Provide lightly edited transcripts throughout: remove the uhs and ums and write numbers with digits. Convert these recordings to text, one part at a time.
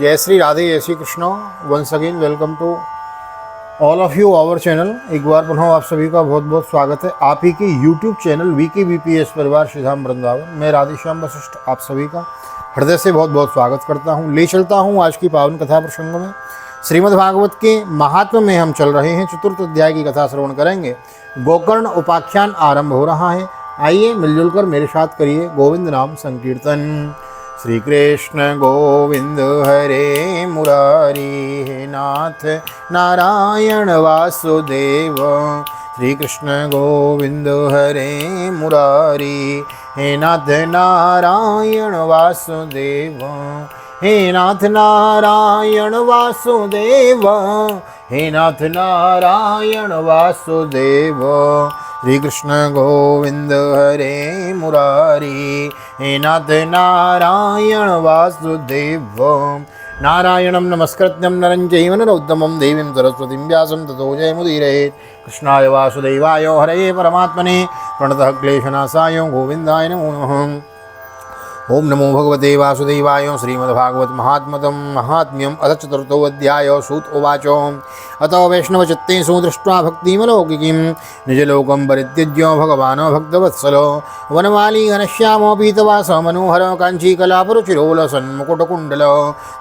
जय श्री राधे, जय Shri Krishna. Once again welcome to all of you our channel. एक बार पुनः आप सभी का बहुत बहुत स्वागत है आप ही के यूट्यूब चैनल वीके बीपीएस परिवार श्रीधाम वृंदावन। मैं राधेश्याम वशिष्ठ आप सभी का हृदय से बहुत बहुत स्वागत करता हूँ। ले चलता हूँ आज की पावन कथा प्रसंग में। श्रीमद् भागवत के महात्म्य में हम चल रहे हैं। चतुर्थ अध्याय की कथा श्रवण करेंगे। गोकर्ण उपाख्यान आरंभ हो रहा है। आइए मिलजुल कर मेरे साथ करिए गोविंद नाम संकीर्तन। श्री कृष्ण गोविंद हरे मुरारी, हे नाथ नारायण वासुदेव। श्री कृष्ण गोविंद हरे मुरारी, हे नाथ नारायण वासुदेव। हे नाथ नारायण वासुदेव, हे नाथ नारायण वासुदेव। श्री कृष्ण गोविंद हरे मुरारी, हे नाथ नारायण वासुदेव। नारायणं नमस्कृत्यं नरं चैव नरोत्तमं देवीं सरस्वतीं व्यासं ततो जयमुदीरयेत्। कृष्णाय वासुदेवाय हरये परमात्मने प्रणतः क्लेशनाशाय गोविन्दाय नमो नमः। ओम नमो भगवते वासुदेवाय। श्रीमद्भागवत महात्म्यम अथ चतुर्थोऽध्याय। सूत उवाच अतो वैष्णवचित्तेषु दृष्ट्वा भक्तिमलौकिकीं निजलोकं परित्यज्य भगवान् भक्तवत्सलो वनमाली घनश्यामो पीतवास मनोहर काञ्चीकलापरुचिरोलसन्मुकुटकुण्डल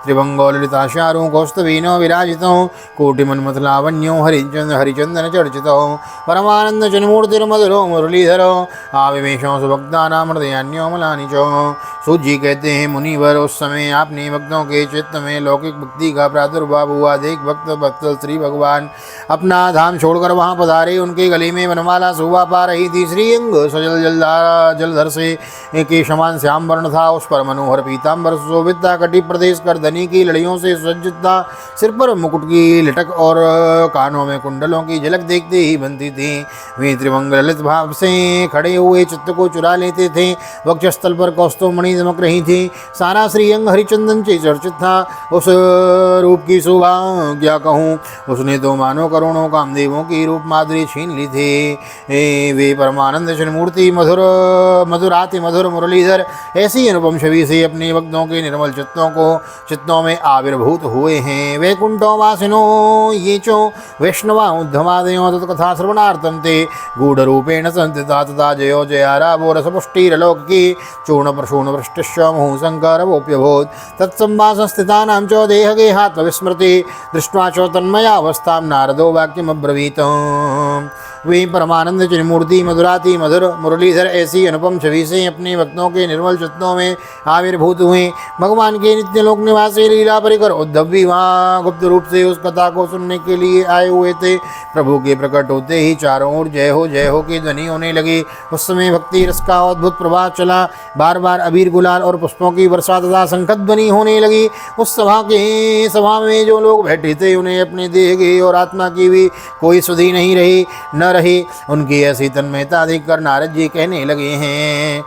त्रिभङ्गोललिताशारो कौस्तुभेन विराजितो कोटिमन्मथलावण्यो हरिचन्दनचर्चितो परमानन्दजन्मूर्तिर्मधुरो मुरलीधरो आविवेशो सुभक्तानां हृदयान्योमलानि च। सूत जी कहते हैं, मुनिवर उस समय आपने भक्तों के चित्त में लौकिक भक्ति का प्रादुर्भाव हुआ देख भक्त श्री भगवान अपना धाम छोड़कर वहां पधारे। उनके गले में वनमाला शोभा पा रही थी। श्रीअंग सजल जलधर से के समान श्याम वर्ण था। उस पर मनोहर पीताम्बर सुशोभित था। कटी प्रदेश कर धनी की लड़ियों से सुसज्जित था। सिर पर मुकुट की लटक और कानों में कुंडलों की झलक देखते ही बनती थी। वे त्रिभंग ललित भाव से खड़े हुए चित्त को चुरा लेते थे। वक्षस्थल पर कौस्तुभमणि चमक रही थी। सारा श्रीअंग हरिचंदन से चर्चित था। उस रूप की शोभा क्या कहूँ, उसने तो मानो करोड़ों कामदेवों की रूप माधुरी छीन ली थी। वे परमानंद मूर्ति मधुराति मधुर मुरलीधर ऐसी अनुपम छवि से अपने भक्तों के निर्मल चित्तों में आविर्भूत हुए हैं। वैकुंठो वासिनो ये चो वैष्णवा उद्धमादयो तत्कथा श्रवणार्थं ते गूढ़ रूपेण संस्थिता तथा जयो जयारावो रसपुष्टिरलोक की चूर्ण प्रसून वृष्टिश्व मुहुः शङ्करवोऽप्यभूत् तत्संवासस्थितानां च देहगेहात्मविस्मृति दृष्ट्वा च तन्मयावस्थां नारदो वाक्यमब्रवीत्। वे परमानंद चिन्मूर्ति मधुराति मधुर मुरलीधर ऐसी अनुपम छवि से अपने भक्तों के निर्मल चित्तों में आविर्भूत हुए। भगवान के नित्य लोक निवासी लीला परिकर उद्धव भी वहाँ गुप्त रूप से उस कथा को सुनने के लिए आए हुए थे। प्रभु के प्रकट होते ही चारों ओर जय हो की ध्वनि होने लगी। उस समय भक्ति रस का अद्भुत प्रवाह चला। बार बार अबीर गुलाल और पुष्पों की वर्षा तथा शंख ध्वनि होने लगी। उस सभा में जो लोग बैठे थे उन्हें अपने देह की और आत्मा की भी कोई सुधि नहीं रही। उनकी ऐसी तन्मयता देखकर नारद जी कहने लगे हैं,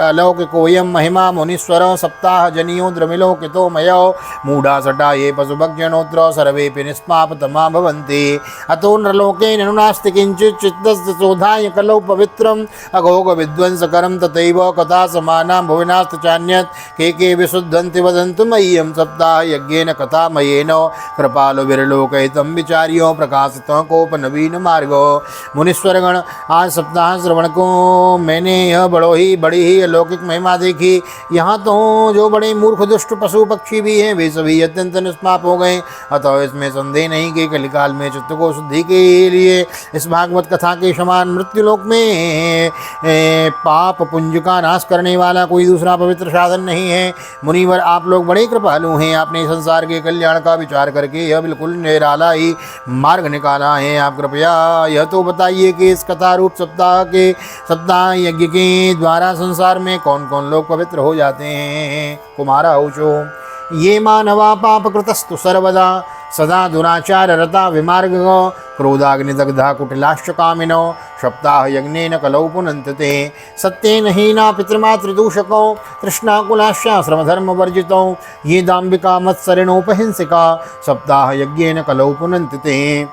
अलौकिकोयम महिमा मुनीश्वर सप्ताह जनियो द्रमिलोकितो मयो मूढ़ा सटा ये पशुभक्षणोत्र सर्वेपि निष्पापतमा भवन्ति अतो नृलोके ननुनास्ति किंचित् चित्तस्य शोधाय कलौ पवित्रम अघोघ विध्वंसकरं तथैव कथा समानां भुवनास्ति चान्यत् के विशुद्धन्ति वदन्तु मह्यं सप्ताह यज्ञेन कथा मयेन कृपालो विरलोकयितं विचार्यो प्रकाशितं कोपनवीन मार्गो। मुनीश्वरगण, आज सप्ताह श्रवण को मैंने यह बड़ी ही अलौकिक महिमा देखी। यहाँ तो जो बड़े मूर्ख दुष्ट पशु पक्षी भी हैं वे सभी अत्यंत निष्पाप हो गए। अतः इसमें संदेह नहीं कि कलिकाल में चित्त को शुद्धि के लिए इस भागवत कथा के समान मृत्युलोक में पाप पुंज का नाश करने वाला कोई दूसरा पवित्र साधन नहीं है। मुनिवर, आप लोग बड़े कृपालु हैं। आपने संसार के कल्याण का विचार करके यह बिल्कुल निराला ही मार्ग निकाला है। आप कृपया यह तो बताइए कि इस कथा रूप सप्ताह यज्ञ के द्वारा संसार में कौन कौन लोग पवित्र हो जाते हैं। कुमारा ऊचो ये मानवा पाप कृतस्तु सर्वदा सदा दुराचार रता विमार्ग क्रोधाग्निदग्धा कुटिलाश्च कामिनो सप्ताह यज्ञेन कलौ पुनन्ते सत्येन हीना पितृमातृदूषको तृष्णाकुलाश्चाश्रमधर्म वर्जितो ये दाम्बिका मत्सरिणोपहिंसिका सप्ताह यज्ञेन कलौ पुनन्ते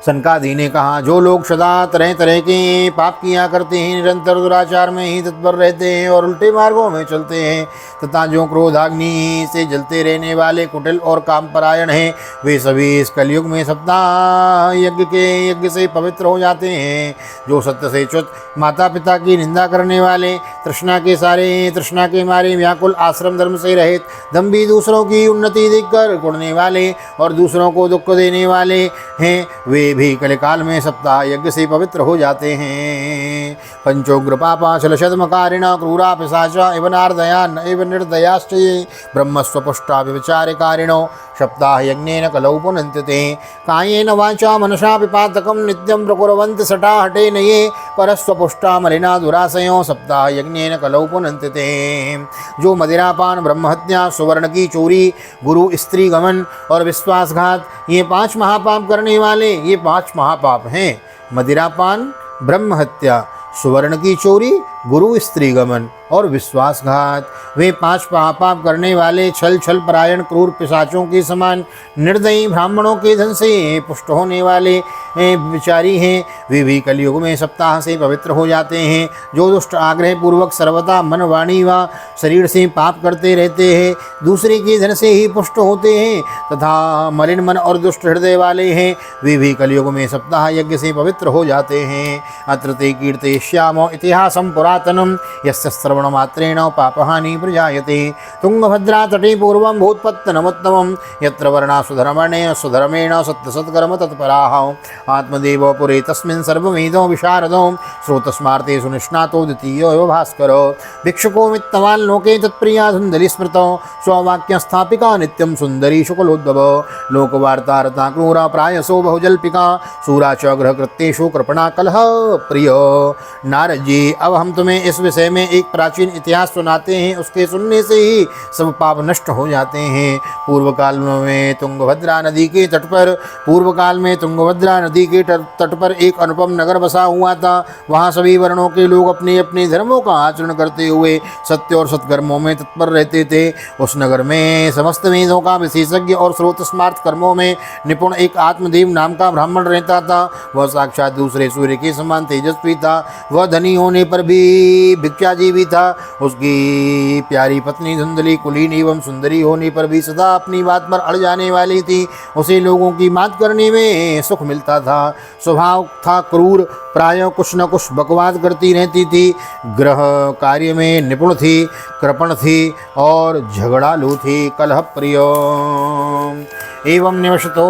सनकादि ने कहा, जो लोग सदा तरह तरह के पाप किया करते हैं, निरंतर दुराचार में ही तत्पर रहते हैं और उल्टे मार्गों में चलते हैं, तथा जो क्रोधाग्नि से जलते रहने वाले कुटिल और कामपरायण हैं, वे सभी इस कलयुग में सप्ताह यज्ञ से पवित्र हो जाते हैं। जो सत्य से च्युत, माता पिता की निंदा करने वाले, तृष्णा के मारे व्याकुल, आश्रम धर्म से रहित, दम्भी, दूसरों की उन्नति देखकर कुढ़ने वाले और दूसरों को दुख देने वाले हैं, वे भी कलिकाल में सप्ताह यज्ञ से पवित्र हो जाते हैं। पंचोग्र पापा छलशतमकारिण क्रूरा पिशाचा इव नारदया इव निर्दयाश्च ये ब्रह्मस्वपुष्टा व्यभिचारिकारिणो सप्ताह यज्ञेन कलौ पुनन्त्यते कायेन वाचा मनसा पिपातकं नित्यं प्रकुर्वन्ति सटा हटेन ये परस्वपुष्टा मलिना दुराशयो सप्ताह यज्ञेन कलौ पुनन्त्यते। जो मदिरापान, ब्रह्महत्या, सुवर्ण की चोरी, गुरु स्त्री गमन और विश्वासघात, ये 5 महापाप करने वाले, ये 5 महापाप हैं। मदिरापान, ब्रह्महत्या, सुवर्ण की चोरी, गुरु स्त्री गमन और विश्वासघात, वे 5 महापाप करने वाले छल परायण क्रूर पिशाचों के समान निर्दयी ब्राह्मणों के धन से पुष्ट होने वाले विचारी हैं। वे भी कलयुग में सप्ताह से पवित्र हो जाते हैं। जो दुष्ट आग्रह पूर्वक सर्वदा मन, वाणी व शरीर से पाप करते रहते हैं, दूसरे के धन से ही पुष्ट होते हैं तथा मलिन मन और दुष्ट हृदय वाले हैं, वे भी कलयुग में सप्ताह यज्ञ से पवित्र हो जाते हैं। अत्र ते कीर्तयिष्यामो इतिहासं पुरातनं यस्य श्रवणमात्रेण पापहानि प्रजायते। तुंगभद्रा तटे पूर्वं भूत्पत्तनमुत्तमं यत्र वर्णा सुधर्मेण सत्यसत्कर्म तत्पराः आत्मदेवो पुरे तस्मिन् सर्ववेदो विशारदो श्रोतस्मार्ते सुनिष्णातो द्वितीयो एव भास्करो भिक्षुको मित्तवान् लोके तत्प्रिया धुन्धली स्मृतो स्ववाक्य स्थापिका नित्यं सुंदरी शुक्लोद्भव लोकवार्तारता क्रूरा प्रायसो बहुजल्पिका सूरा च ग्रहकृत्येषु कृपणा कलह प्रिय। नारद जी, अब हम तुम्हें इस विषय में एक प्राचीन इतिहास सुनाते हैं, उसके सुनने से ही सब पाप नष्ट हो जाते हैं। पूर्व काल में तुंगभद्रा नदी के तट पर एक अनुपम नगर बसा हुआ था। वहाँ सभी वर्णों के लोग अपने अपने धर्मों का आचरण करते हुए सत्य और सत्कर्मों में तत्पर रहते थे। उस नगर में समस्त वेदों का विशेषज्ञ और स्रोत स्मार्थ कर्मों में निपुण एक आत्मदेव नाम का ब्राह्मण रहता था। वह साक्षात दूसरे सूर्य के समान तेजस्वी था। वह धनी होने पर भी भिक्षाजीवी था। उसकी प्यारी पत्नी धुंधली, कुलीन एवं सुंदरी होने पर भी सदा अपनी बात पर अड़ जाने वाली थी। उसे लोगों की बात करने में सुख मिलता था। स्वभाव था क्रूर, प्रायः कुछ न कुछ बकवाद करती रहती थी। ग्रह कार्य में निपुण थी, कृपण थी और झगड़ालू थी, कलह प्रिय। एवं निवसतो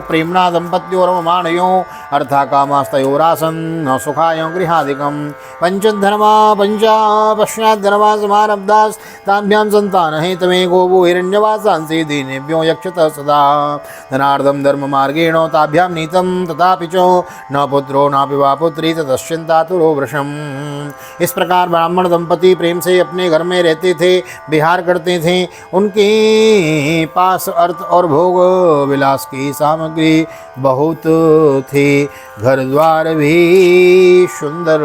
प्रेम्णा दंपत्योरवमानयो अर्था कामास्तयोरासन् न सुखाय गृहादिकं पंचधर्मा पंचा पश्चाद्धर्मा समारब्धास् ताभ्यां संतान हेतवे गोवो हिरण्यवासांसि दीनेभ्यो यक्षतः सदा धनार्दं धर्ममार्गेण ताभ्यां नीतं तथापि च न पुत्रो नापि वा पुत्री ततश्चिन्तातुरो वृषम्। इस प्रकार ब्राह्मण दंपति प्रेम से अपने घर में रहते थे, विहार करते थे। उनके पास अर्थ और भोग विलास की सामग्री बहुत थी, घर द्वार भी सुंदर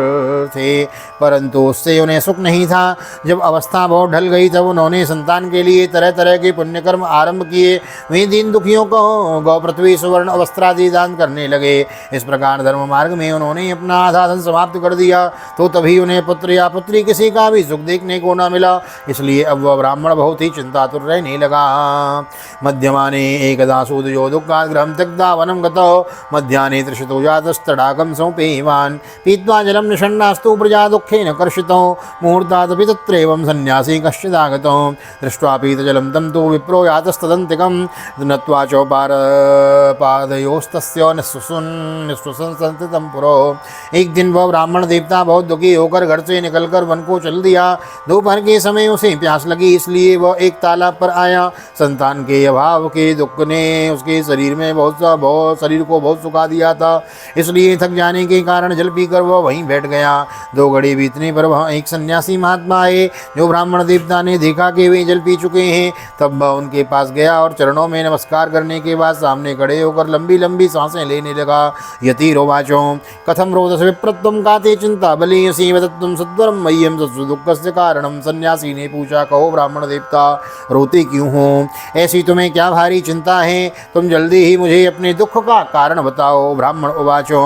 थे, परंतु उससे उन्हें सुख नहीं था। जब अवस्था बहुत ढल गई तब उन्होंने संतान के लिए तरह तरह के पुण्यकर्म आरंभ किए। वे दीन दुखियों को गौ, पृथ्वी, सुवर्ण, वस्त्रादि दान करने लगे। इस प्रकार धर्म मार्ग में उन्होंने अपना आधा धन समाप्त कर दिया। तो तभी उन्हें पुत्र या पुत्री किसी का भी सुख देखने को न मिला। इसलिए अब वह ब्राह्मण बहुत ही चिंतातुर रहने लगा। मध्यमाने एकदा सूदयो दुःखात् गृहं त्यक्त्वा वनं गतो मध्याह्ने तृषितो जातस्तडागं समुपेयवान् पीत्वा जलं निषण्णास्तु प्रजा दुःखेन कर्षितो मुहूर्तादपि तत्रैवं सन्न्यासी कश्चिदागतो दृष्ट्वा पीतजलं तं तु विप्रो यातस्तदन्तिकं नत्वा चौपादयोस्तस्य निःश्वसन् संस्थितं पुरो। एक दिन वह ब्राह्मण देवता बहुत दुखी होकर घर से निकलकर वन को चल दिया। दोपहर के समय उसे प्यास लगी, इसलिए वह एक तालाब पर आया। संतान के अभाव के दुख ने उसके शरीर को बहुत सुखा दिया था। इसलिए थक जाने के कारण जल पीकर वह वहीं बैठ गया। 2 घड़ी बीतने पर वह एक सन्यासी महात्मा आए, जो ब्राह्मण देवता ने देखा कि वे जल पी चुके हैं। तब वह उनके पास गया और चरणों में नमस्कार करने के बाद सामने खड़े होकर लंबी लंबी सांसें लेने लगा। यतिरोवाचो कथम रोदस विप्रत्वं काते चिंता बलीयसी वदत्वं सद्वरम मह्यम सत्सु दुःखस्य कारणम। सन्यासी ने पूछा, कहो ब्राह्मण देवता, रोते क्यों हो? ऐसी तुम्हें क्या भारी चिंता है? तुम जल्दी ही मुझे अपने दुख का कारण बताओ। ब्राह्मण उवाचो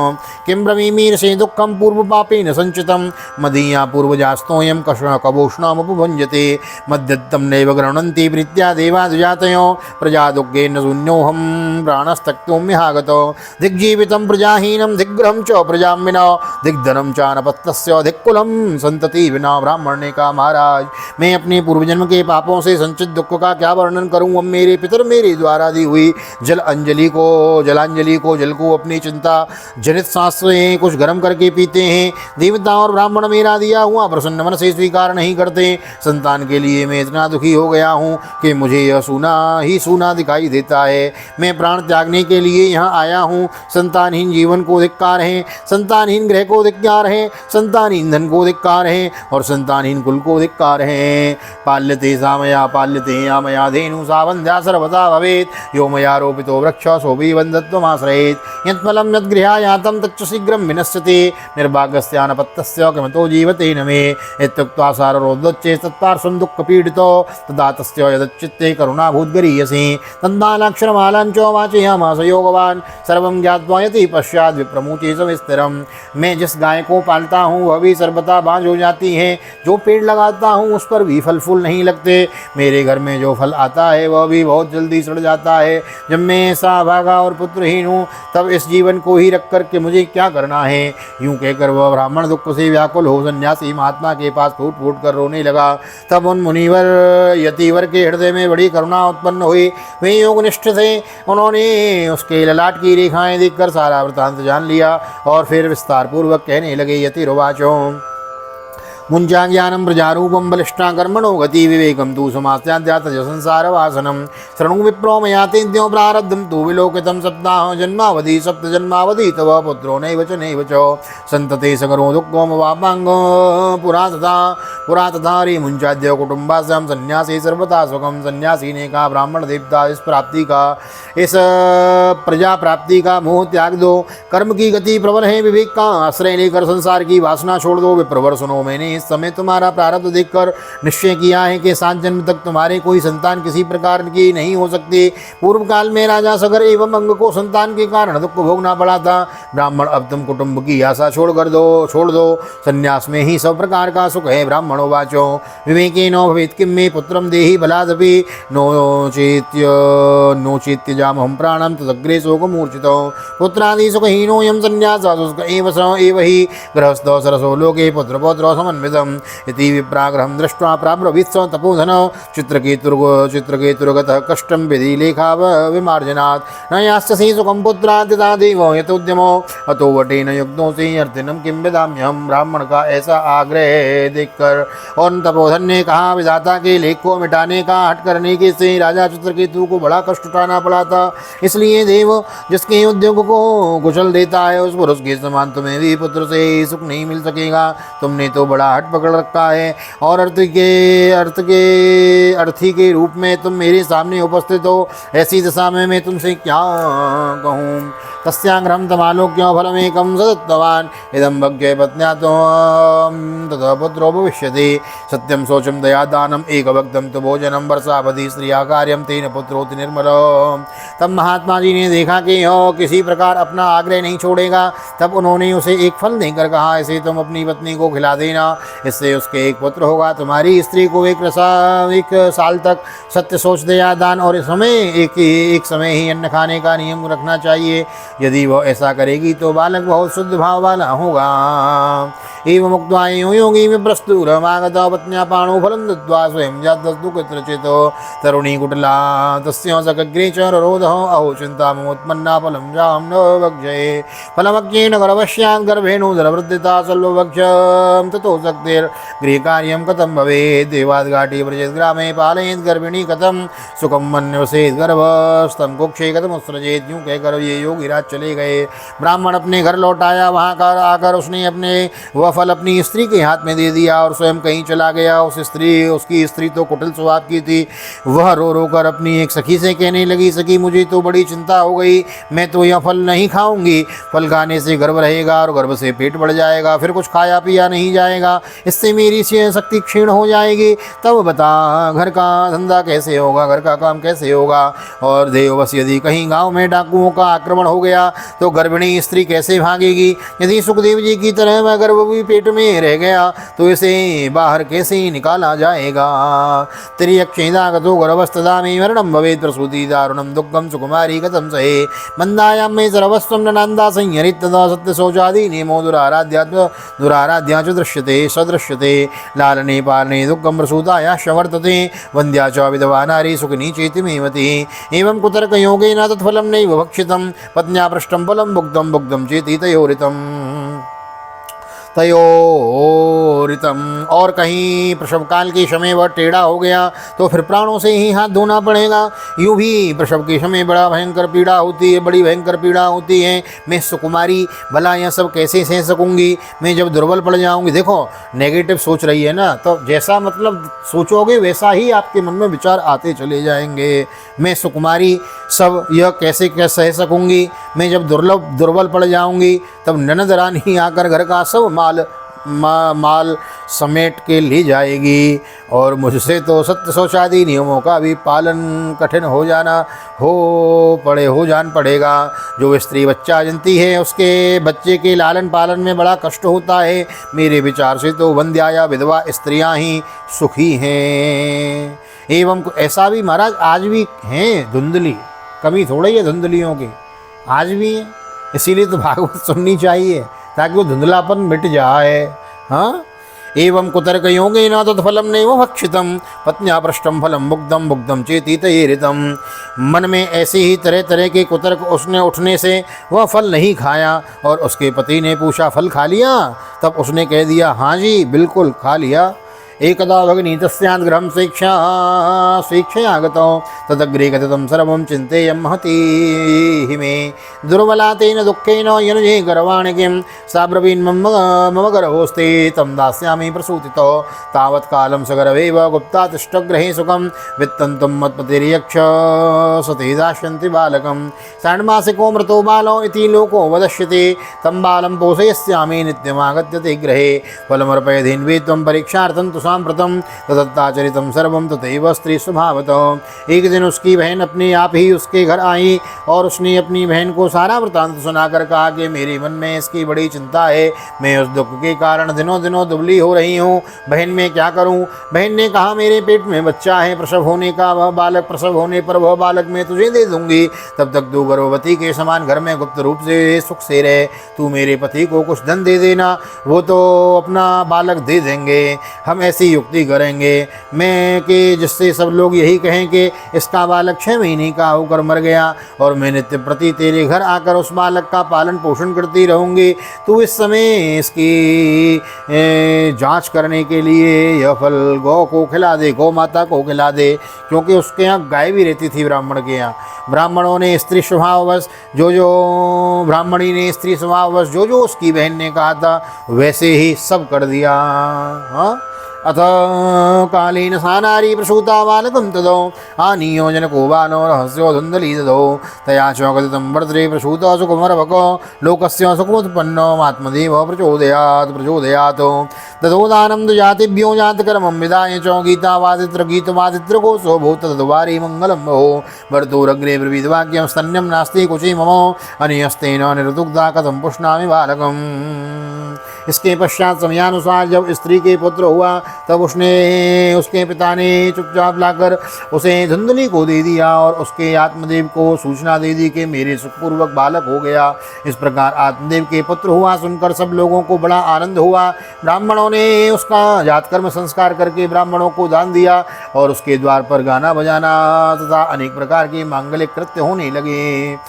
किं ब्रवीमीर से दुखम पूर्व पापेन संचितम मदीया पूर्वजास्तोयम कबोष्णामुपभुञ्जते मद्यत्तम नैव गृह्णन्ति प्रीत्या देवादुजातयो प्रजा दुःखेन शून्योऽहं प्राणस्तक्तुम्यहागतो दिग्जीवितं प्रजाहीनं दिग्गृहं च प्रजां विना दिग्धनं च नपत्यस्य दिक्कुलं संतति विना। ब्राह्मण ने कहा, महाराज, मैं अपने पूर्वजन्म के पापों से संचित दुख का क्या वर्णन करूं? अब मेरे पितर मेरे द्वारा दी हुई जलांजलि को जल को अपनी चिंता जनित सांस से कुछ गर्म करके पीते हैं। देवता और ब्राह्मण मेरा दिया हुआ प्रसन्न मन से स्वीकार नहीं करते। संतान के लिए मैं इतना दुखी हो गया हूँ कि मुझे यह सूना ही सूना दिखाई देता है। मैं प्राण त्यागने के लिए यहाँ आया हूँ। संतानहीन जीवन को धिक्कार है, संतानहीन ग्रह को धिक्कार है, संतानहीन धन को धिक्कार है और संतानहीन कुल को धिक्कार है। पाल्यते सामया पाल्यते यामया धेनु सावंध्या सर्वदा भवेत् यो मया रोपितो वृक्ष सोऽपि बन्धत्वमाश्रयेत् यत्फलं यद्गृहायातं तच्च शीघ्रं विनश्यति निर्भाग्यस्यानपत्यस्य किमतो जीवते न मे। इत्युक्त्वा साररोदच्चेत् तत्पार्श्वं दुःखपीडितो तदा तस्य यदच्चित्ते करुणाभूद्गरीयसी तन्मालाक्षरमालाञ्च वाचयामास योगवान् सर्वं ज्ञात्वा यति पश्चात् विप्रमुचे सविस्तरम्। मैं जिस गाय को पालता हूँ वह भी सर्वथा बाँझ हो जाती है, जो पेड़ लगाता हूँ उस पर भी फल फूल नहीं लगते, मेरे घर में जो फल आता है वह भी बहुत जल्दी सड़ जाता है। जब मैं ऐसा अभागा और पुत्रहीन हूँ तब इस जीवन को ही रख कर के मुझे क्या करना है? यूँ कहकर वह ब्राह्मण दुख से व्याकुल हो सन्यासी महात्मा के पास फूट फूट कर रोने लगा। तब उन मुनिवर यतिवर के हृदय में बड़ी करुणा उत्पन्न हुई। वे योगनिष्ठ थे, उन्होंने उसके ललाट की रेखाएं देखकर सारा वृत्तांत जान लिया और फिर विस्तार पूर्वक कहने लगे। यतिरोवाचो मुञ्चा ज्ञानं प्रजारूपं बलिष्ठा कर्मणो गति विवेकं तु समास्याद्यातज संसारवासनं शृणु विप्रो मया तेद्यो प्रारब्धं तु विलोकितं सप्ताह जन्मावधि सप्तजन्मावधि तव पुत्रो नैव च सन्तते सकरो दुःखोमवापाङ्गो पुरा तथा रे मुञ्चाद्य कुटुम्बास्यां सन्यासी सर्वथा सुखम। सन्यासी ने कहा, ब्राह्मण देवता, इस प्रजा प्राप्ति का मोह त्याग दो। कर्म की गति प्रबल है, विवेक का आश्रय लेकर संसार की वासना छोड़ दो। विप्रवर सुनो, मैंने इस समय तुम्हारा प्रारब्ध देखकर निश्चय किया है कि 7 जन्म तक तुम्हारे कोई संतान किसी प्रकार की नहीं हो सकती। पूर्व काल में राजा सगर एवं अंग को संतान के कारण दुख भोगना पड़ा था। ब्राह्मण, अब तुम कुटुंब की आशा छोड़ दो। संन्यास में ही सब प्रकार का सुख है। ब्राह्मणो वाचो विवेकेनो भवेत् किं मे पुत्रं देहि बलादपि नोचेत्य जामहं प्राणं तदग्रे शोकमूर्छितो पुत्रादि सुखहीनोऽयं सन्न्यासः शुष्क एव हि गृहस्थो सरसो लोके पुत्रपौत्रो समन्वितम् इति विप्राग्रहं दृष्ट्वा प्राब्रवीत्स तपोधन चित्रकेतुर्गतः कष्टं विधि लेखा विमार्जनात् न यास्यसि सुखं पुत्रात् यथा देवो यतोद्यमो अतो वटेन युक्तो से अर्थिनं किं विदाम्यहम्। ब्राह्मण का ऐसा आग्रह देखकर और तपोधन ने कहा, विधाता के लेख को मिटाने का हट करने के से राजा चित्रकेतु को बड़ा कष्ट उठाना पड़ा था। इसलिए देव जिसके उद्योग को कुशल देता है उस पुरुष के समान तुम्हें भी पुत्र से सुख नहीं मिल सकेगा। तुमने तो बड़ा हट पकड़ रखा है और अर्थी के रूप में तुम मेरे सामने उपस्थित हो। ऐसी दशा में मैं तुमसे क्या कहूँ? तस्याग्रहं तमालोक्य फलमेकं सदत्तवान् इदं भग्य पत्न्या ततः पुत्रो भविष्यति सत्यं शौचं दया दानम् एकभक्तं तु भोजनं वर्षावधि स्त्रिया कार्यं तेन पुत्रोति निर्मलो। तब महात्मा जी ने देखा कि यह किसी प्रकार अपना आग्रह नहीं छोड़ेगा। तब उन्होंने उसे एक फल देकर कहा, इसे तुम अपनी पत्नी को खिला देना, इससे उसके एक पुत्र होगा। तुम्हारी स्त्री को एक साल तक सत्य सोच दया दान और एक समय ही अन्न खाने का नियम रखना चाहिए। यदि वह ऐसा करेगी तो बालक बहुत शुद्ध भाव वाला होगा। एवं उक्त्वा योगी विप्रस्तुरमागतः पत्न्या पाणौ फलं दत्त्वा स्वयं जातस्तु कुत्रचित् तरुणी कुटला तस्य सकग्रे च रोधः अहो चिन्तामुत्पन्ना फलं जां न वक्ष्ये फलमज्ञेन गर्भस्यात् गर्भेणुदरवृद्धिता सल्ववक्ष्यं ततो शक्तिर्गृहकार्यं कथं भवेत् देवाद्घाटी व्रजेत् ग्रामे पालयेत् गर्भिणी कथं सुखं मन्यवसेत् गर्भस्थं कुक्षे कथम उत्सृजेत। यूँ कहकर ये योगीराज चले गए। ब्राह्मण अपने घर लौट आया। वहाँ कर आकर उसने अपने वह फल अपनी स्त्री के हाथ में दे दिया और स्वयं कहीं चला गया। उसकी स्त्री तो कुटिल स्वभाव की थी। वह रो रो कर अपनी एक सखी से कहने लगी, सखी मुझे तो बड़ी चिंता हो गई, मैं तो यह फल नहीं खाऊंगी। फल खाने से गर्भ रहेगा और गर्भ से पेट बढ़ जाएगा, फिर कुछ खाया पिया नहीं जाएगा, इससे मेरी शक्ति क्षीण हो जाएगी। तब बता घर का धंधा कैसे होगा, घर का काम कैसे होगा। और देववश यदि कहीं गांव में डाकुओं का आक्रमण हो गया तो गर्भिणी स्त्री कैसे भागेगी। यदि सुखदेव जी की तरह वह गर्भ भी पेट में रह गया तो इसे बाहर कैसे निकाला जाएगा। तिर्यक्षेदागतो गर्भस्तदा में मरणं भवेत् प्रसूति दारुणं दुःखं सुकुमारी कथं सहे। मंदायां में सर्वस्वं ननान्दा संहरित तदा सत्य शौचादि नेमो दुराराध्या च दृश्यते सदृश्यते। लालने पालने दुःखं प्रसूतायाश्च वर्तते वन्द्या च विधवा नारी सुखिनी चेतिमेवति। एवं कुतर्क योगेन तत्फलं नैव भक्षितं पत्न्या पृष्टं फलं भुक्तं चेति तयोरितम्। और कहीं प्रसव काल के समय वह टेढ़ा हो गया तो फिर प्राणों से ही हाथ धोना पड़ेगा। यूँ भी प्रसव के समय बड़ी भयंकर पीड़ा होती है। मैं सुकुमारी, भला यह सब कैसे सह सकूंगी, मैं जब दुर्बल पड़ जाऊंगी। देखो नेगेटिव सोच रही है ना, तो जैसा मतलब सोचोगे वैसा ही आपके मन में विचार आते चले जाएंगे। मैं सुकुमारी सब यह कैसे सह सकूंगी, मैं जब दुर्बल पड़ जाऊंगी तब ननद रानी आकर घर का सब माल समेट के ले जाएगी और मुझसे तो सत्य शौचादि नियमों का भी पालन कठिन हो जान पड़ेगा। जो स्त्री बच्चा जनती है उसके बच्चे के लालन पालन में बड़ा कष्ट होता है। मेरे विचार से तो वंध्या या विधवा स्त्रियां ही सुखी हैं। एवं ऐसा भी महाराज आज भी हैं धुंधली, कमी थोड़ी है धुंधलियों की, आज भी है। इसीलिए तो भागवत सुननी चाहिए ताकि वो धुंधलापन मिट जाए। हाँ, एवं कुतर्क योगेन तत्फलं नैव भक्षितं पत्न्या पृष्टं फलं भुक्तं चेति तयेरितं। मन में ऐसे ही तरह तरह के कुतर्क उसने उठने से वह फल नहीं खाया और उसके पति ने पूछा, फल खा लिया? तब उसने कह दिया, हाँ जी बिल्कुल खा लिया। एकदा भगिनी तस्यात् गृहं स्वेच्छया गतौ तदग्रे कथितं सर्वं चिन्तयेयं महती मे दुर्बला तेन दुःखेन यनुजे गर्वाणि किं सा ब्रवीन् मम गर्भोऽस्ति तं दास्यामि प्रसूतितो तावत् कालं सगर्भेव गुप्ता तिष्ठगृहे सुखं वित्तन्तं मत्पतिर्यक्ष सते दास्यन्ति बालकं षण्मासिको मृतो बालो इति लोको वदष्यते तं बालं पोषयिष्यामि नित्यमागत्य ते गृहे फलमर्पयधीन्वे त्वं परीक्षार्थं तु सांप्रतम तदत्ताचरितम सर्वम तथैव स्त्री स्वभावतः। एक दिन उसकी बहन अपने आप ही उसके घर आई और उसने अपनी बहन को सारा वृतांत सुनाकर कहा कि मेरे मन में इसकी बड़ी चिंता है, मैं उस दुख के कारण दिनों दिनों दुबली हो रही हूँ, बहन मैं क्या करूँ। बहन ने कहा, मेरे पेट में बच्चा है, प्रसव होने पर वह बालक मैं तुझे दे दूंगी, तब तक तू गर्भवती के समान घर में गुप्त रूप से सुख से रहे। तू मेरे पति को कुछ धन दे देना, वो तो अपना बालक दे देंगे, हम ऐसी युक्ति करेंगे मैं कि जिससे सब लोग यही कहें कि इसका बालक 6 महीने का होकर मर गया और मैं नित्य प्रति तेरे घर आकर उस बालक का पालन पोषण करती रहूँगी। तू इस समय इसकी जांच करने के लिए यह फल गौ को खिला दे, गौ माता को खिला दे, क्योंकि उसके यहाँ गाय भी रहती थी ब्राह्मण के यहाँ। ब्राह्मणों ने स्त्री स्वभाववश ब्राह्मणी ने स्त्री स्वभाववश जो उसकी बहन ने कहा था वैसे ही सब कर दिया। हाँ, अथ कालेन सा नारी प्रसूता बालकं तदो आनीयो जनको बालो रहस्यो धुन्दली ददो तया च कथितं वर्तते प्रसूतः सुकुमारभको लोकस्य सुखमुत्पन्नो आत्मदेव प्रचोदयात् ततो दानं जातिभ्यो जातकर्मं विदाय च गीतवादित्र घोषो भूत तद्वारी मङ्गलं भो वर्तोरग्रे ब्रवीद्वाक्यं स्तन्यं नास्ति कुचि मम अनियस्तेन निरदुग्धा कथं पुष्णामि बालकम्। इसके पश्चात समयानुसार जब स्त्री के पुत्र हुआ तब उसके पिता ने चुपचाप लाकर उसे धुंधली को दे दिया और उसके आत्मदेव को सूचना दे दी कि मेरे सुखपूर्वक बालक हो गया। इस प्रकार आत्मदेव के पुत्र हुआ सुनकर सब लोगों को बड़ा आनंद हुआ। ब्राह्मणों ने उसका जातकर्म संस्कार करके ब्राह्मणों को दान दिया और उसके द्वार पर गाना बजाना तथा अनेक प्रकार के मांगलिक कृत्य होने हैं।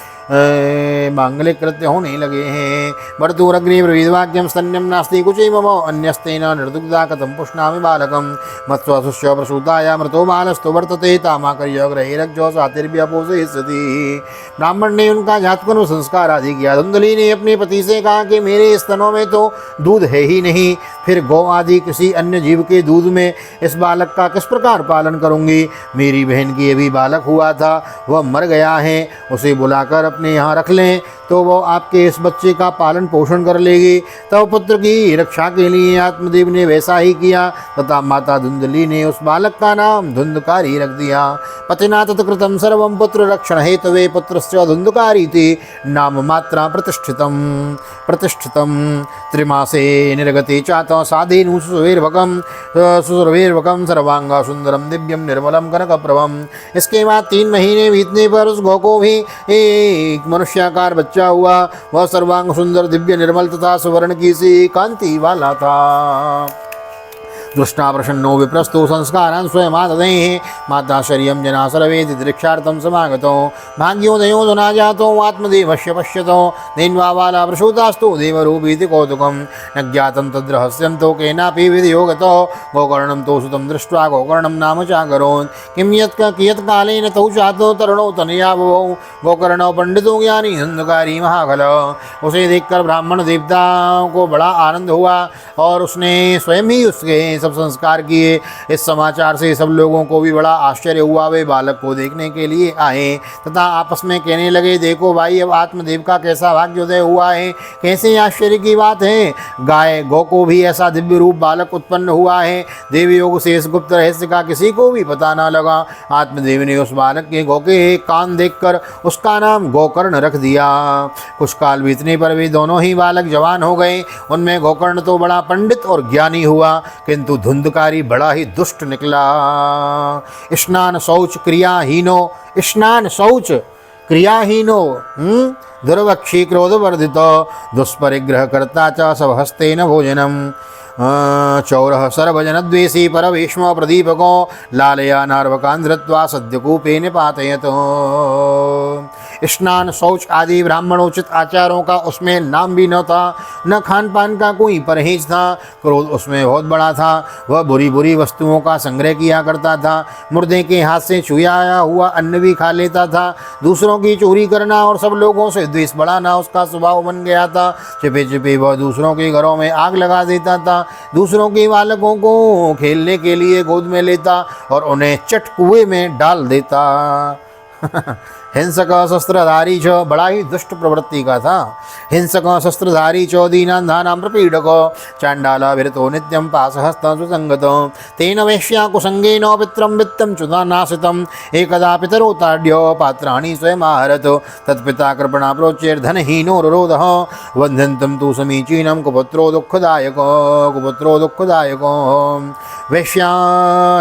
वर्तुरग्रे ब्रवीद्वाक्यं स्तन्यं नास्ति कुचे मम अन्यस्तेन निर्दुग्धा कथं पुष्णामि बालकं मत्स्वसुष्य प्रसूताया मृतो बालस्तु वर्तते तामाकर्य ग्रहेरज्जो सातिर्व्यपोषयिष्यति। ब्राह्मण ने उनका जातकर्म संस्कार आदि किया। धुंधली ने अपने पति से कहा कि मेरे स्तनों में तो दूध है ही नहीं, फिर गौ आदि किसी अन्य जीव के दूध में इस बालक का किस प्रकार पालन करूंगी। मेरी बहन की अभी बालक हुआ था, वह मर गया है, उसे बुलाकर अपने यहाँ रख लें तो वो आपके इस बच्चे का पालन पोषण कर लेगी। तब पुत्र की रक्षा के लिए आत्मदेव ने वैसा ही किया तथा माता धुंधली ने उस बालक का नाम धुंधकारी रख दिया। पतिना तत्कृतं सर्वं पुत्र रक्षण हेतवे पुत्रस्य धुंधकारी थी नाम मात्रा प्रतिष्ठितम त्रिमासे निर्गते चात साधेनु सुसुरवेर्वकम सर्वांगा सुंदरम दिव्यम निर्मलम कनकप्रभम। इसके बाद 3 महीने बीतने पर उस गौ को भी एक मनुष्याकार बच्चा हुआ। वह सर्वांग सुंदर दिव्य निर्मल तथा सुवर्ण की सी कांति वाला था। दृष्टा प्रसन्नो विप्रस्तो संस्कारान् स्वयमाददेः माता शर्यं जना सर्वे दिदृक्षार्थं समागतो भाग्योदयो धुना जातो आत्मदेवस्य पश्यतो देन्वा बाला प्रसूतास्तु देवरूपीति कौतुकं न ज्ञातं तद्रहस्यं तो केनापि विधियो गतो गोकर्णं तो सुतं दृष्ट्वा गोकर्णं नाम चाकरोन् किं कियत्कालेन तौ चातो तरुणौ तनया बभौ गोकर्णौ पंडितो ज्ञानी धुंधकारी महाखल। उसे देखकर ब्राह्मण देवताओं को बड़ा आनंद हुआ और उसने स्वयं ही उसके सब संस्कार किए। इस समाचार से सब लोगों को भी बड़ा आश्चर्य हुआ। वे बालक को देखने के लिए आए तथा आपस में कहने लगे, देखो भाई, अब आत्मदेव का कैसा भाग्योदय हुआ है, कैसे आश्चर्य की बात है। गाय गौ को भी ऐसा दिव्य रूप बालक उत्पन्न हुआ है। देवी योग से इस गुप्त रहस्य का किसी को भी पता न लगा। आत्मदेव ने उस बालक के गौ के कान देखकर उसका नाम गोकर्ण रख दिया। कुछ काल बीतने पर वे दोनों ही बालक जवान हो गए। उनमें गोकर्ण तो बड़ा पंडित और ज्ञानी हुआ, किंतु धुंधकारी बड़ा ही दुष्ट निकला। स्नान शौच क्रियाहीनो दुर्वक्षी क्रोधवर्धितो दुष्परिग्रह कर्ता च स्वहस्तेन भोजनम चौरः सर्वजनद्वेषी परवेश्म प्रदीपको लालया नार्वकान् धृत्वा सद्यकूपे निपातयतो। स्नान शौच आदि ब्राह्मणोचित आचारों का उसमें नाम भी न था, न खान पान का कोई परहेज था। क्रोध उसमें बहुत बड़ा था। वह बुरी बुरी वस्तुओं का संग्रह किया करता था। मुर्दे के हाथ से छुआया हुआ अन्न भी खा लेता था। दूसरों की चोरी करना और सब लोगों से द्वेष बढ़ाना उसका स्वभाव बन गया था। छिपे छिपे वह दूसरों के घरों में आग लगा देता था। दूसरों के बालकों को खेलने के लिए गोद में लेता और उन्हें चट कुएं में डाल देता। हिंसक शस्त्रधारी च बड़ा ही दुष्ट प्रवृत्ति का था। हिंसक शस्त्रधारी च दीनान्धानां प्रपीडको चाण्डालाभिरतो नित्यं पाशहस्तं सुसंगतो तेन वेश्या कुसंगेन पित्रं वित्तं चुदानाशितम् एकदा पितरो ताड्यो पात्राणि स्वयमाहरतो तत्पिता कृपणा प्रोच्यैर्धनहीनो रुरोधः वन्ध्यन्तं तु समीचीनं कुपुत्रो दुःखदायको। वेश्या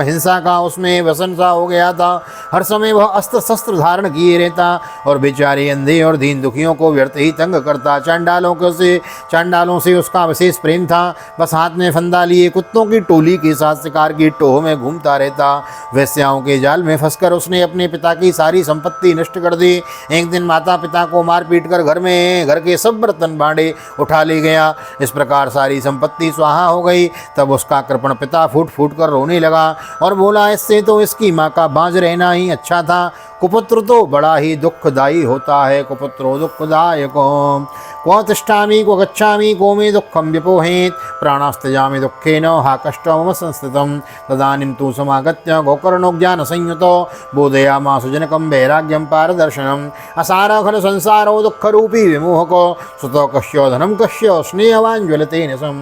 हिंसा का उसमें व्यसन सा हो गया था। हर समय वह अस्त्र शस्त्र धारण किए रहता और बेचारे अंधे और दीन दुखियों को व्यर्थ ही तंग करता। चांडालों से उसका विशेष प्रेम था। बस हाथ में फंदा लिए कुत्तों की टोली के साथ शिकार की टोह में घूमता रहता। वेश्याओं के जाल में फंसकर उसने अपने पिता की सारी संपत्ति नष्ट कर दी। एक दिन माता पिता को मार पीट कर घर के सब बर्तन भांडे उठा ले गया। इस प्रकार सारी संपत्ति स्वाहा हो गई। तब उसका कृपण पिता फूट फूट कर रोने लगा और बोला, इससे तो इसकी माँ का बांझ रहना ही अच्छा था। कुपुत्र तो बड़ा ही दुखदायी होता है। कुपुत्रो दुःखदायको क्व तिष्ठामि क्व गच्छामि को मे दुःखं व्यपोहेत् प्राणास्त्यजामि दुःखेन हा कष्टं मम संस्थितं तदानीं तु समागत्य गोकर्णो ज्ञानसंयुतो बोधयामास जनकं वैराग्यं पारदर्शनम् असार खलु संसारो दुःखरूपी विमोहको सुतो कस्य धनं कस्य स्नेहवान् ज्वलते निशम्।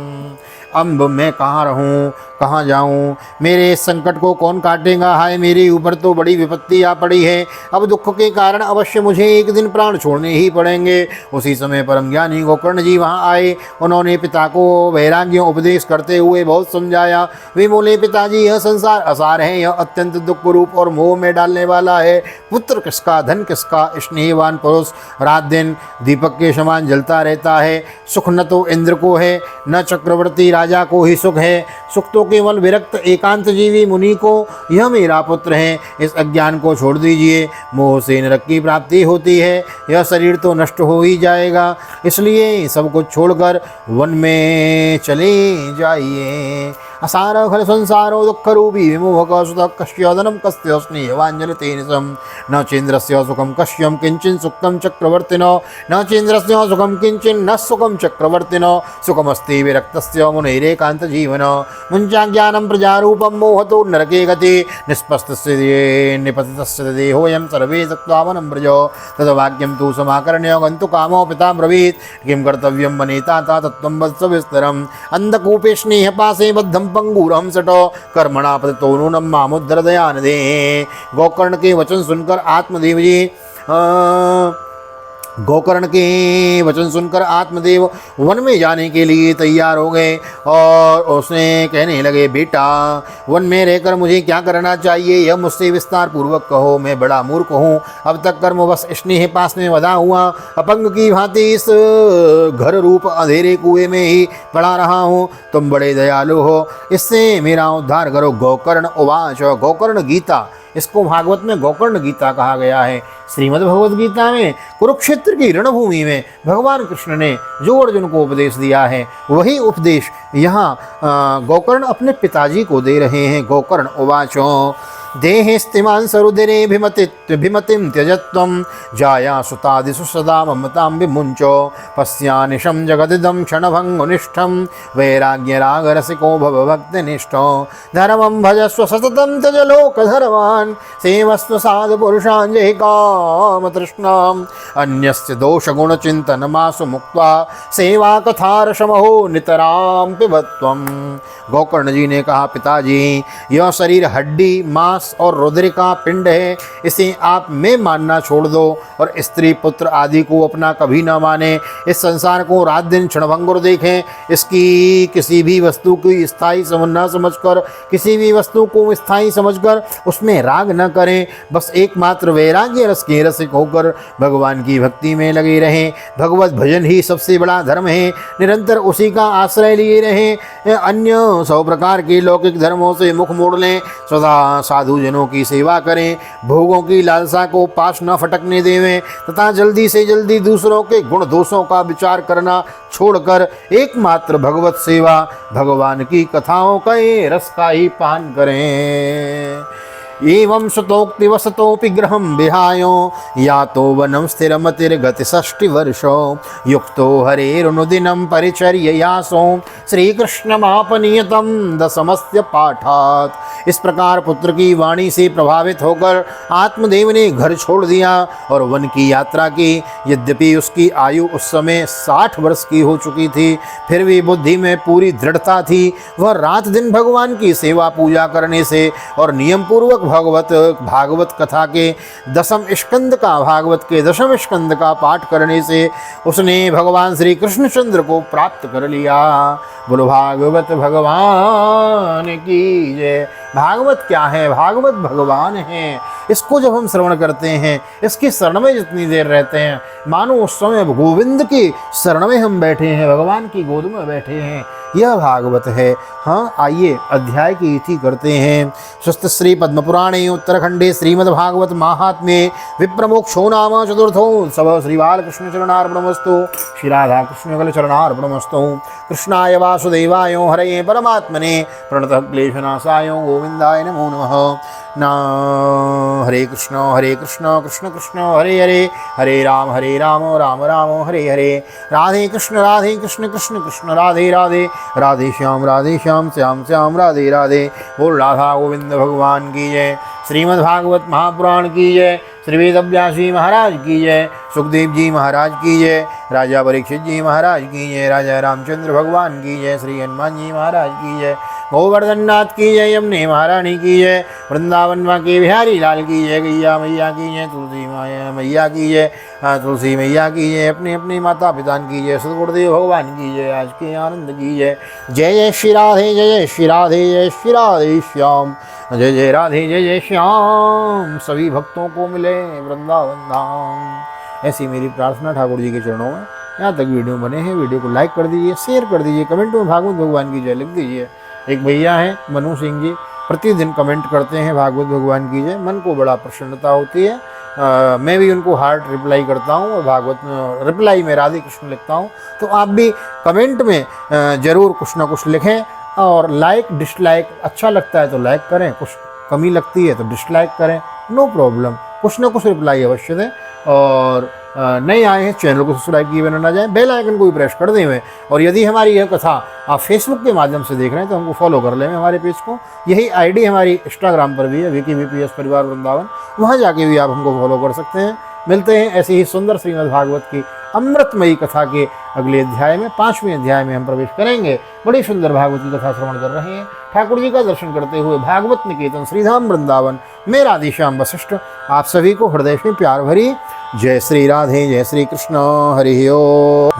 अब मैं कहाँ रहूं, कहाँ जाऊं, मेरे इस संकट को कौन काटेगा। हाय मेरे ऊपर तो बड़ी विपत्ति आ पड़ी है। अब दुख के कारण अवश्य मुझे एक दिन प्राण छोड़ने ही पड़ेंगे। उसी समय परम ज्ञानी गोकर्ण जी वहाँ आए। उन्होंने पिता को वैराग्य उपदेश करते हुए बहुत समझाया। वे बोले, पिताजी यह संसार असार है, यह अत्यंत दुख रूप और मोह में डालने वाला है। पुत्र किसका, धन किसका, स्नेहवान पुरुष रात दिन दीपक के समान जलता रहता है। सुख न तो इंद्र को है, न चक्रवर्ती राजा को ही सुख है। सुख तो केवल विरक्त एकांत जीवी मुनि को। यह मेरा पुत्र है, इस अज्ञान को छोड़ दीजिए। मोह से नरक की प्राप्ति होती है। यह शरीर तो नष्ट हो ही जाएगा, इसलिए सब कुछ छोड़कर वन में चले जाइए। असार खल संसारो दुख रूपी विमोहक सुतः कस्य धनम कस्य स्नेहवांजलते निशम। न चेन्द्रस्य सुखम कश्यम किंचिन सुखम चक्रवर्तिनो, न चेन्द्रस्य सुखम किंचिन न सुखम चक्रवर्तिनो। सुखमस्ति विरक्तस्य मुनैरेकांत जीवन। मुञ्चा ज्ञानम प्रजारूपम मोहतो नरके गति। निष्पस्तस्य निपतितस्य देहोऽयं सर्वे तत्त्वा वनं व्रजो। तद्वाक्यं तु समाकर्ण्य गन्तु कामो पिता ब्रवीत्। किं कर्तव्यं वनेता तत्त्वं वत्स विस्तरम्। अन्धकूपे स्नेहपाशे बद्धं पंगूरम सटो कर्मणा पतितो नूनम मामुद्र दयानिधे। गोकर्ण के वचन सुनकर आत्मदेव जी गोकर्ण के वचन सुनकर आत्मदेव वन में जाने के लिए तैयार हो गए और उसने कहने लगे, बेटा वन में रहकर मुझे क्या करना चाहिए, यह मुझसे विस्तार पूर्वक कहो। मैं बड़ा मूर्ख हूँ, अब तक कर्मवश स्नेह पास में बधा हुआ अपंग की भांति इस घर रूप अंधेरे कुएं में ही पड़ा रहा हूँ। तुम बड़े दयालु हो, इससे मेरा उद्धार करो। गोकर्ण उवाच। गोकर्ण गीता, इसको भागवत में गोकर्ण गीता कहा गया है। श्रीमद् भगवद गीता में कुरुक्षेत्र की रणभूमि में भगवान कृष्ण ने जो अर्जुन को उपदेश दिया है, वही उपदेश यहाँ गोकर्ण अपने पिताजी को दे रहे हैं। गोकर्ण उवाचो देहे स्तिमान सरुदिरे भिमतिम त्यजत्वं जाया सुतादिषु सदा ममतां विमुञ्चो पश्यानिशं जगदिदं क्षणभङ्गुनिष्ठं वैराग्यरागरसिको भव भक्तिनिष्ठो धर्मं भजस्व सततं त्यज लोकधर्मान् सेवस्व साधुपुरुषान् जहि कामतृष्णाम् अन्यस्य दोषगुणचिन्तनमासु मुक्त्वा सेवा कथारसमहो नितरां पिबत्वम्। गोकर्ण जी ने कहा, पिताजी यह शरीर हड्डी मांस और रुधिर का पिंड है, इसे आप मैं मानना छोड़ दो और स्त्री पुत्र आदि को अपना कभी न माने। इस संसार को रात दिन क्षणभंगुर देखें, इसकी किसी भी वस्तु की स्थायी न समझकर, किसी भी वस्तु को स्थायी समझकर उसमें राग न करें। बस एकमात्र वैराग्य रस के रसिक होकर भगवान की भक्ति में लगे रहें। भगवत भजन ही सबसे बड़ा धर्म है, निरंतर उसी का आश्रय लिए रहें। अन्य 100 प्रकार के लौकिक धर्मों से मुख मोड़ लें, सदा साधु जनों की सेवा करें, भोगों की लालसा को पास न फटकने देवें तथा जल्दी से जल्दी दूसरों के गुण दोषों का विचार करना छोड़कर एकमात्र भगवत सेवा, भगवान की कथाओं का रस का ही पान करें। एवं सुतोक्तिवसतोऽपि गृहं विहायो यातो वनं स्थिरमतिर्गति 60 वर्षो युक्तो हरेरनुदिनं परिचर्ययासो श्रीकृष्णमापनीयतं दशमस्य पाठात्। इस प्रकार पुत्र की वाणी से प्रभावित होकर आत्मदेव ने घर छोड़ दिया और वन की यात्रा की। यद्यपि उसकी आयु उस समय 60 वर्ष की हो चुकी थी, फिर भी बुद्धि में पूरी दृढ़ता थी। वह रात दिन भगवान की सेवा पूजा करने से और नियम पूर्वक भागवत कथा के दशम स्कंद का पाठ करने से उसने भगवान श्री कृष्णचंद्र को प्राप्त कर लिया। बोलो भागवत भगवान की जय। भागवत क्या है? भागवत भगवान है। इसको जब हम श्रवण करते हैं, इसकी शरण में जितनी देर रहते हैं, मानो उस समय गोविंद की शरण में हम बैठे हैं, भगवान की गोद में बैठे हैं। यह भागवत है। हाँ, आइए अध्याय की इति करते हैं। स्वस्थ श्री पद्म पुराणे उत्तरखंडे श्रीमद् भागवत महात्म्ये विप्रमोक्षो नाम चतुर्थोत्सव। श्री बालकृष्ण चरणार्पणमस्तु। श्री राधा कृष्ण कल चरणार्पणमस्तु। कृष्णाय वासुदेवाय हरये परमात्मने प्रणतः क्लेशनाशाय गोविंदाय नमो नमः। हरे कृष्ण कृष्ण कृष्ण हरे हरे, हरे राम राम राम हरे हरे। राधे कृष्ण कृष्ण कृष्ण राधे राधे, राधे श्याम श्याम श्याम राधे राधे। बोल राधा गोविंद भगवान की जय। श्रीमद् भागवत महापुराण की जय। श्री वेद व्यास जी महाराज की जय। सुखदेव जी महाराज की जय। राजा परीक्षित जी महाराज की जय, राजा रामचंद्र भगवान की जय, श्री हनुमान जी महाराज की जय, गोवर्धन नाथ की जय, यमुने महारानी की जय, वृंदावन माँ के बिहारी लाल की जय, गैया मैया की जय, तुलसी मैया की जय, तुलसी मैया की जय, अपने अपने माता पिता की जय, सदगुरुदेव भगवान की जय, आज के आनंद की जय। जय जय श्री राधे, जय जय श्री राधे, जय श्री राधे श्याम, जय जय राधे, जय जय श्याम, सभी भक्तों को मिले वृंदावन धाम। ऐसी मेरी प्रार्थना ठाकुर जी के चरणों में। यहाँ तक वीडियो बने हैं, वीडियो को लाइक कर दीजिए, शेयर कर दीजिए, कमेंट में भागवत भगवान की जय लिख दीजिए। एक भैया हैं मनु सिंह जी, प्रतिदिन कमेंट करते हैं भागवत भगवान की जय, मन को बड़ा प्रसन्नता होती है। मैं भी उनको हार्ट रिप्लाई करता हूँ और भागवत रिप्लाई में राधे कृष्ण लिखता हूँ। तो आप भी कमेंट में ज़रूर कुछ ना कुछ लिखें, और लाइक डिसलाइक, अच्छा लगता है तो लाइक करें, कुछ कमी लगती है तो डिसलाइक करें, नो प्रॉब्लम, कुछ ना कुछ रिप्लाई अवश्य दें। और नए आए हैं चैनल को सब्सक्राइब किए बिना ना जाएं, बेल आइकन को भी प्रेस कर दें हुए। और यदि हमारी यह कथा आप फेसबुक के माध्यम से देख रहे हैं तो हमको फॉलो कर लें हमारे पेज को। यही आईडी हमारी इंस्टाग्राम पर भी है, VKVPS परिवार वृंदावन, वहाँ जाके भी आप हमको फॉलो कर सकते हैं। मिलते हैं ऐसे ही सुंदर श्रीमद् भागवत की अमृतमयी कथा के अगले अध्याय में, 5वें अध्याय में हम प्रवेश करेंगे। बड़ी सुंदर भागवत की कथा श्रवण कर रहे हैं, ठाकुर जी का दर्शन करते हुए भागवत निकेतन श्रीधाम वृंदावन में राधेश्याम वशिष्ठ आप सभी को हृदय से प्यार भरी जय श्री राधे, जय श्री कृष्ण, हरि ओम।